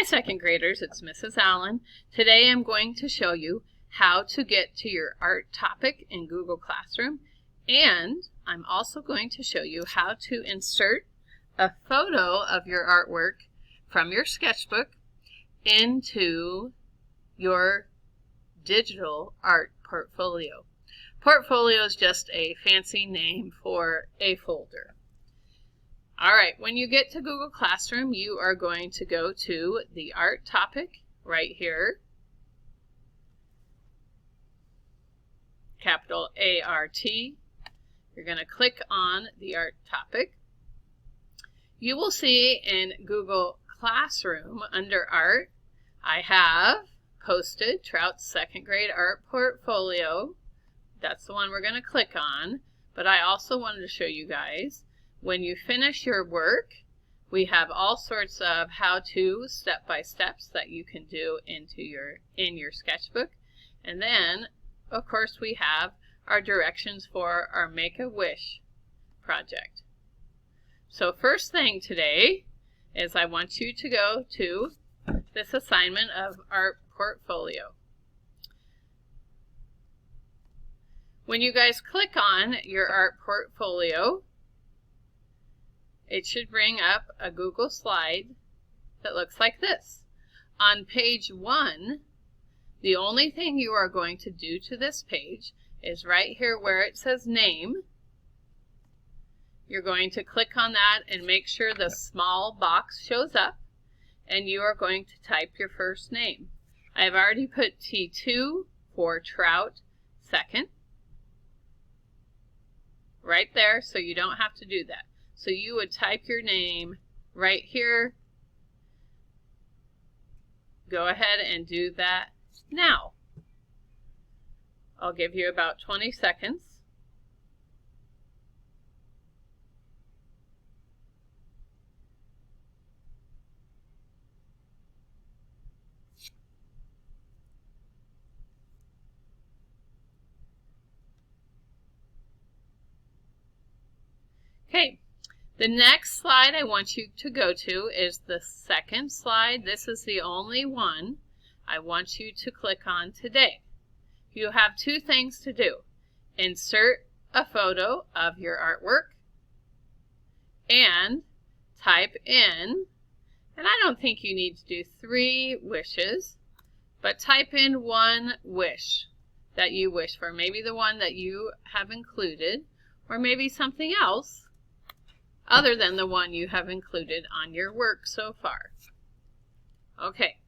second graders, it's Mrs. Allen. Today I'm going to show you how to get to your art topic in Google Classroom, and I'm also going to show you how to insert a photo of your artwork from your sketchbook into your digital art portfolio. Portfolio is just a fancy name for a folder. All right, when you get to Google Classroom, you are going to go to the art topic right here, capital A-R-T. You're going to click on the art topic. You will see in Google Classroom under art, I have posted Trout's second grade art portfolio. That's the one we're going to click on, but I also wanted to show you guys when you finish your work, we have all sorts of how-to step-by-steps that you can do in your sketchbook. And then, of course, we have our directions for our Make-A-Wish project. So first thing today is I want you to go to this assignment of art portfolio. When you guys click on your art portfolio, it should bring up a Google slide that looks like this. On page 1, the only thing you are going to do to this page is right here where it says name. You're going to click on that and make sure the small box shows up, and you are going to type your first name. I've already put T2 for Trout second right there, so you don't have to do that. So you would type your name right here. Go ahead and do that now. I'll give you about 20 seconds. Okay. The next slide I want you to go to is the second slide. This is the only one I want you to click on today. You have two things to do. Insert a photo of your artwork and type in, and I don't think you need to do 3 wishes, but type in one wish that you wish for. Maybe the one that you have included, or maybe something else other than the one you have included on your work so far. Okay,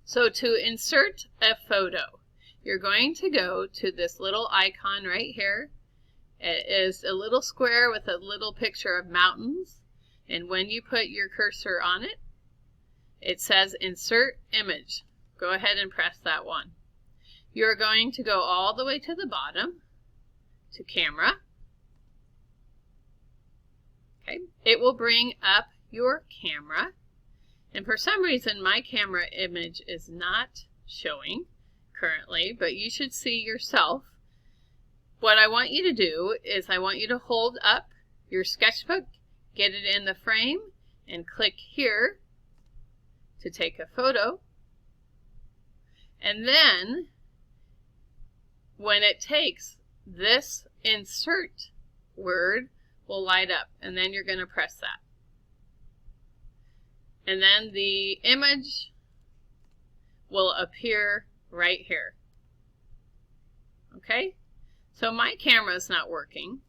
so to insert a photo, you're going to go to this little icon right here. It is a little square with a little picture of mountains, and when you put your cursor on it, it says Insert Image. Go ahead and press that one. You're going to go all the way to the bottom to Camera. Okay. It will bring up your camera, and for some reason my camera image is not showing currently, but you should see yourself. What I want you to do is I want you to hold up your sketchbook, get it in the frame, and click here to take a photo. And then when it takes, this insert word will light up, and then you're going to press that. And then the image will appear right here. Okay? So my camera is not working.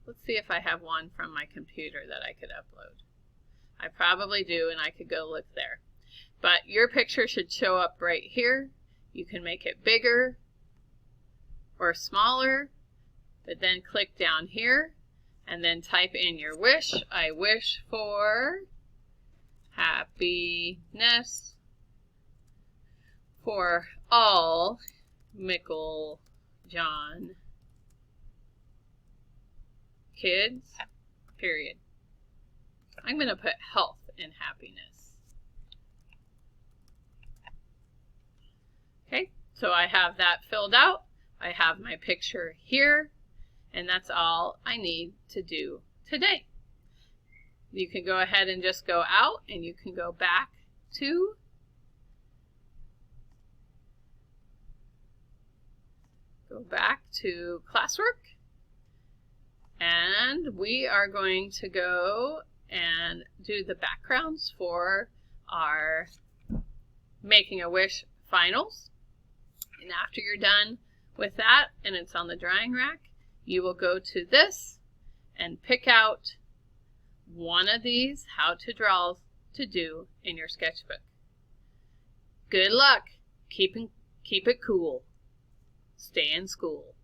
Let's see if I have one from my computer that I could upload. I probably do, and I could go look there. But your picture should show up right here. You can make it bigger or smaller, but then click down here and then type in your wish. I wish for happiness for all Mickle John kids, period. I'm going to put health and happiness. Okay, so I have that filled out. I have my picture here, and that's all I need to do today. You can go ahead and just go out, and you can go back to. Go back to classwork. And we are going to go and do the backgrounds for our Making a Wish finals. And after you're done with that and it's on the drying rack, you will go to this and pick out one of these how to draws to do in your sketchbook. Good luck. Keep it cool. Stay in school.